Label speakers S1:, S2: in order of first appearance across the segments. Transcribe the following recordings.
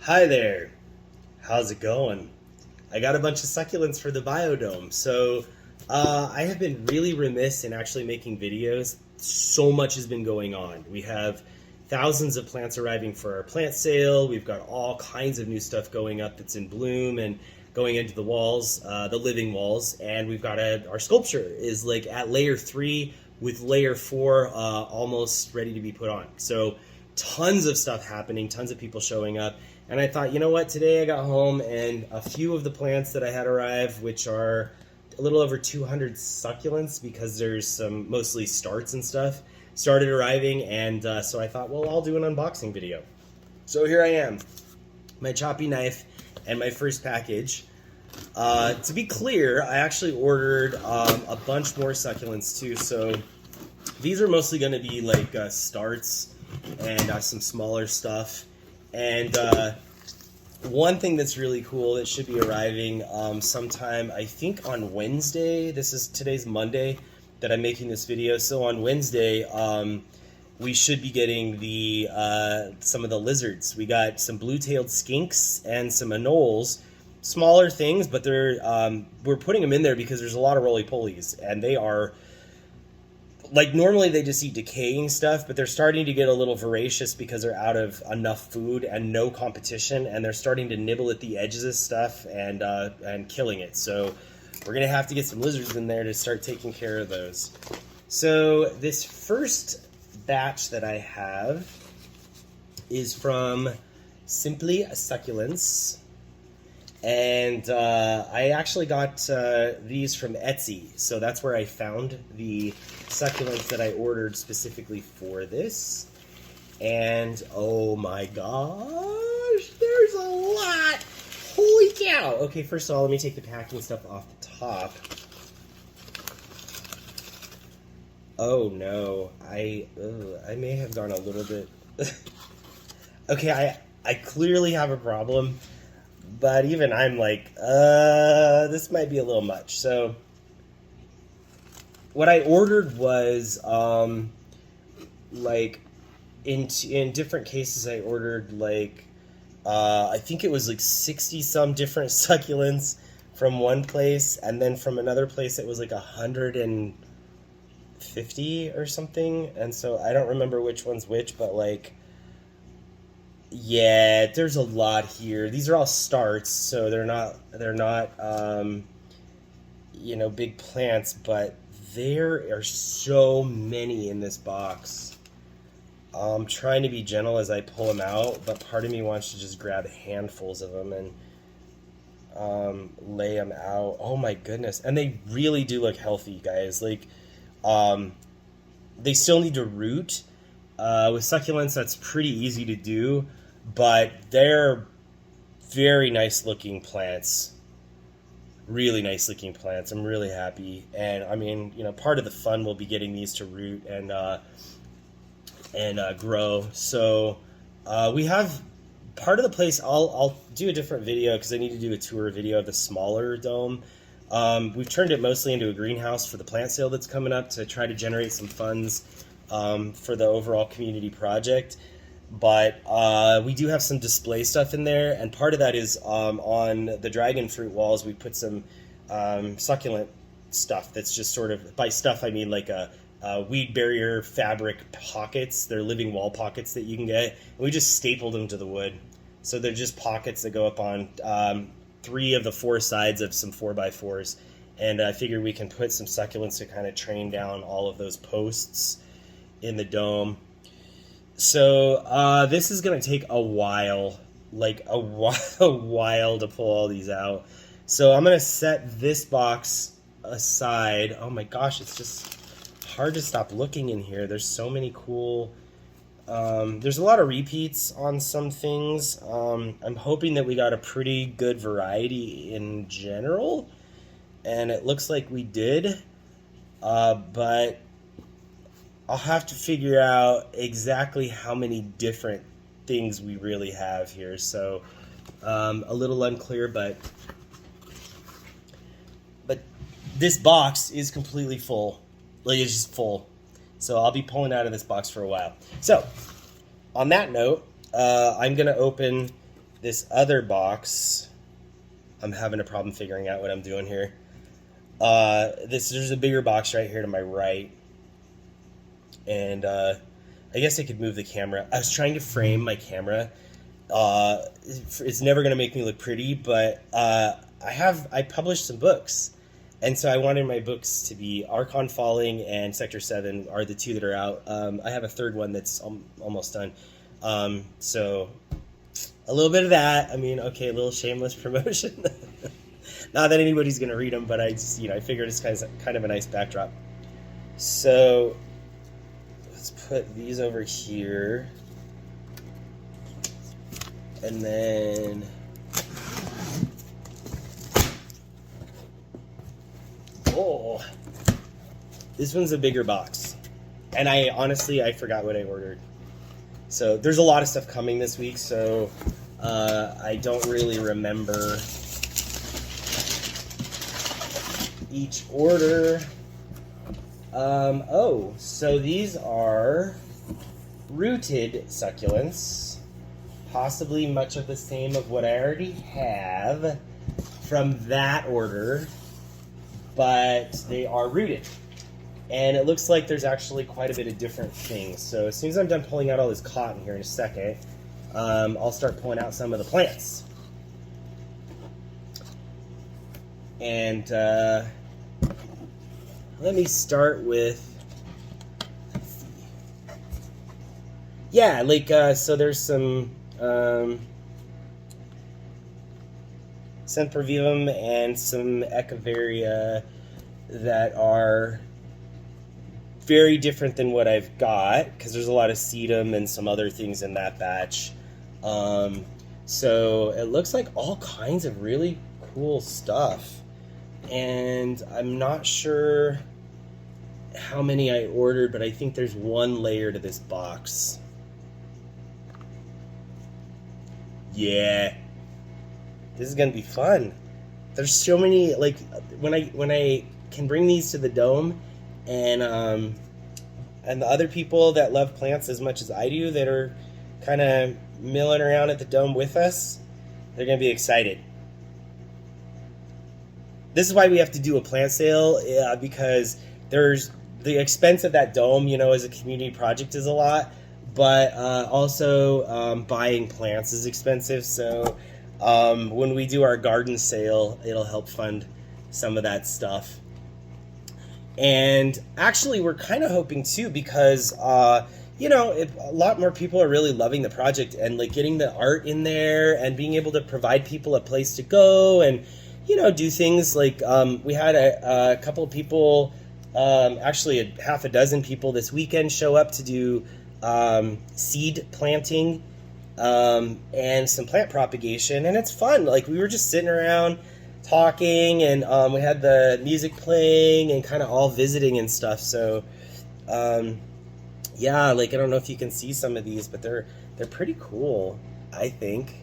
S1: Hi there. How's it going? I got a bunch of succulents for the biodome. I have been really remiss in actually making videos. So much has been going on. We have thousands of plants arriving for our plant sale. We've got all kinds of new stuff going up that's in bloom and going into the walls, the living walls. And we've got our sculpture is like at layer 3 with layer 4 almost ready to be put on. So tons of stuff happening, tons of people showing up. And I thought, you know what, today I got home and a few of the plants that I had arrive, which are a little over 200 succulents because there's some mostly starts and stuff, started arriving. And so I thought, well, I'll do an unboxing video. So here I am, my choppy knife and my first package. To be clear, I actually ordered a bunch more succulents too. So these are mostly going to be like starts and some smaller stuff. And one thing that's really cool that should be arriving sometime, I think on Wednesday, today's Monday that I'm making this video. So on Wednesday, we should be getting some of the lizards. We got some blue-tailed skinks and some anoles, smaller things, but we're putting them in there because there's a lot of roly-polies, and they are, like, normally they just eat decaying stuff, but they're starting to get a little voracious because they're out of enough food and no competition, and they're starting to nibble at the edges of stuff and killing it. So we're going to have to get some lizards in there to start taking care of those. So this first batch that I have is from Simply Succulents. And I actually got these from Etsy, so that's where I found the succulents that I ordered specifically for this. And oh my gosh, there's a lot! Holy cow! Okay, first of all, let me take the packing stuff off the top. Oh no, I may have gone a little bit... Okay, I clearly have a problem. But even I'm like, this might be a little much. So what I ordered was, like, in different cases, I ordered, like, I think it was like 60-some different succulents from one place. And then from another place, it was like 150 or something. And so I don't remember which one's which, but, like, yeah, there's a lot here. These are all starts, so they're not you know, big plants, but there are so many in this box. I'm trying to be gentle as I pull them out, but part of me wants to just grab handfuls of them and lay them out. Oh my goodness. And they really do look healthy, guys. Like, they still need to root. With succulents, that's pretty easy to do. But they're very nice looking plants. Really nice looking plants. I'm really happy. And I mean, you know, part of the fun will be getting these to root and grow. So we have part of the place. I'll do a different video because I need to do a tour video of the smaller dome. We've turned it mostly into a greenhouse for the plant sale that's coming up to try to generate some funds for the overall community project. But we do have some display stuff in there, and part of that is on the dragon fruit walls. We put some succulent stuff that's just sort of, by stuff I mean like a weed barrier fabric pockets. They're living wall pockets that you can get, and we just stapled them to the wood. So they're just pockets that go up on 3 of the 4 sides of some 4x4s, and I figured we can put some succulents to kind of train down all of those posts in the dome. So this is going to take a while, like a while to pull all these out. So I'm going to set this box aside. Oh my gosh, it's just hard to stop looking in here. There's so many cool, there's a lot of repeats on some things. I'm hoping that we got a pretty good variety in general, and it looks like we did, but I'll have to figure out exactly how many different things we really have here. So a little unclear, but this box is completely full. Like, it's just full. So I'll be pulling out of this box for a while. So on that note, I'm going to open this other box, I'm having a problem figuring out what I'm doing here. There's a bigger box right here to my right. And I guess I could move the camera. I was trying to frame my camera. It's never going to make me look pretty, but I published some books. And so I wanted my books to be Archon Falling and Sector 7 are the two that are out. I have a third one that's almost done. So a little bit of that. I mean, okay, a little shameless promotion. Not that anybody's going to read them, but I just, I figured it's kind of a nice backdrop. So let's put these over here. And then oh, this one's a bigger box. And I forgot what I ordered. So there's a lot of stuff coming this week, so I don't really remember each order. So these are rooted succulents, possibly much of the same of what I already have from that order, but they are rooted. And it looks like there's actually quite a bit of different things. So as soon as I'm done pulling out all this cotton here in a second, I'll start pulling out some of the plants. And let me start with, so there's some Sempervivum and some Echeveria that are very different than what I've got, because there's a lot of sedum and some other things in that batch. So it looks like all kinds of really cool stuff. And I'm not sure how many I ordered, but I think there's one layer to this box. Yeah. This is gonna be fun. There's so many, like, when I can bring these to the dome, and the other people that love plants as much as I do that are kind of milling around at the dome with us, they're gonna be excited. This is why we have to do a plant sale, because there's the expense of that dome, as a community project is a lot, but also buying plants is expensive. So when we do our garden sale, it'll help fund some of that stuff. And actually, we're kind of hoping too, because a lot more people are really loving the project, and like getting the art in there and being able to provide people a place to go and do things like we had a couple of people, actually half a dozen people this weekend show up to do seed planting and some plant propagation, and it's fun. Like, we were just sitting around talking, and we had the music playing and kind of all visiting and stuff. So yeah, like, I don't know if you can see some of these, but they're pretty cool, I think.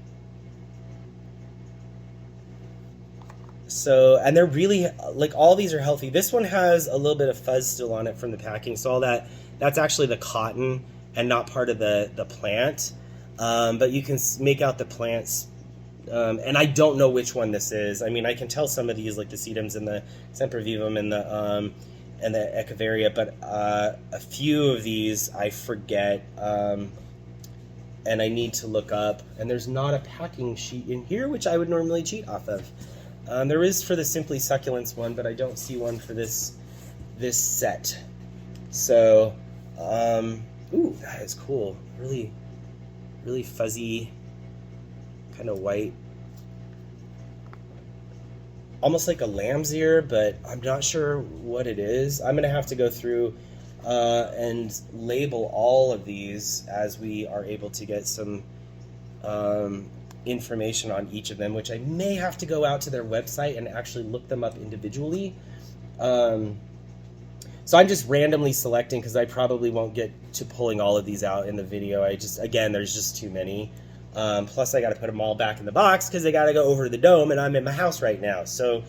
S1: So, and they're really, like, all these are healthy. This one has a little bit of fuzz still on it from the packing, so all that's actually the cotton and not part of the plant. But you can make out the plants, and I don't know which one this is. I mean, I can tell some of these, like the sedums and the Sempervivum and the Echeveria, but a few of these I forget, and I need to look up. And there's not a packing sheet in here, which I would normally cheat off of. There is for the Simply Succulents one, but I don't see one for this set. So, ooh, that is cool. Really, really fuzzy, kind of white. Almost like a lamb's ear, but I'm not sure what it is. I'm going to have to go through and label all of these as we are able to get some information on each of them, which I may have to go out to their website and actually look them up individually. So I'm just randomly selecting, because I probably won't get to pulling all of these out in the video. Again, there's just too many. Plus I got to put them all back in the box because they got to go over to the dome, and I'm in my house right now. So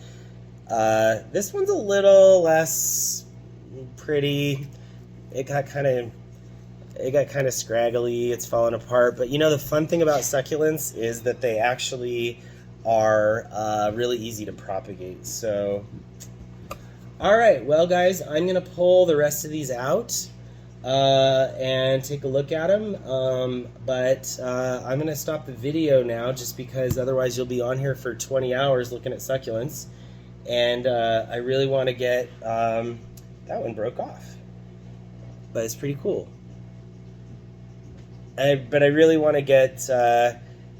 S1: this one's a little less pretty. It got kind of, it got kind of scraggly, it's falling apart. But you know, the fun thing about succulents is that they actually are really easy to propagate. So, all right, well guys, I'm gonna pull the rest of these out and take a look at them. But I'm gonna stop the video now just because otherwise you'll be on here for 20 hours looking at succulents. And I really want to get, that one broke off, but it's pretty cool. But I really want to get,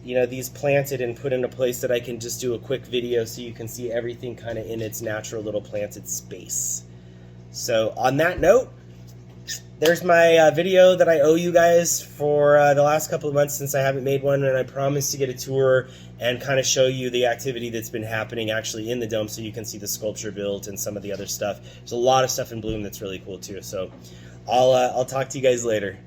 S1: you know, these planted and put in a place that I can just do a quick video so you can see everything kind of in its natural little planted space. So on that note, there's my video that I owe you guys for the last couple of months since I haven't made one, and I promised to get a tour and kind of show you the activity that's been happening actually in the dome so you can see the sculpture built and some of the other stuff. There's a lot of stuff in bloom that's really cool too. So I'll talk to you guys later.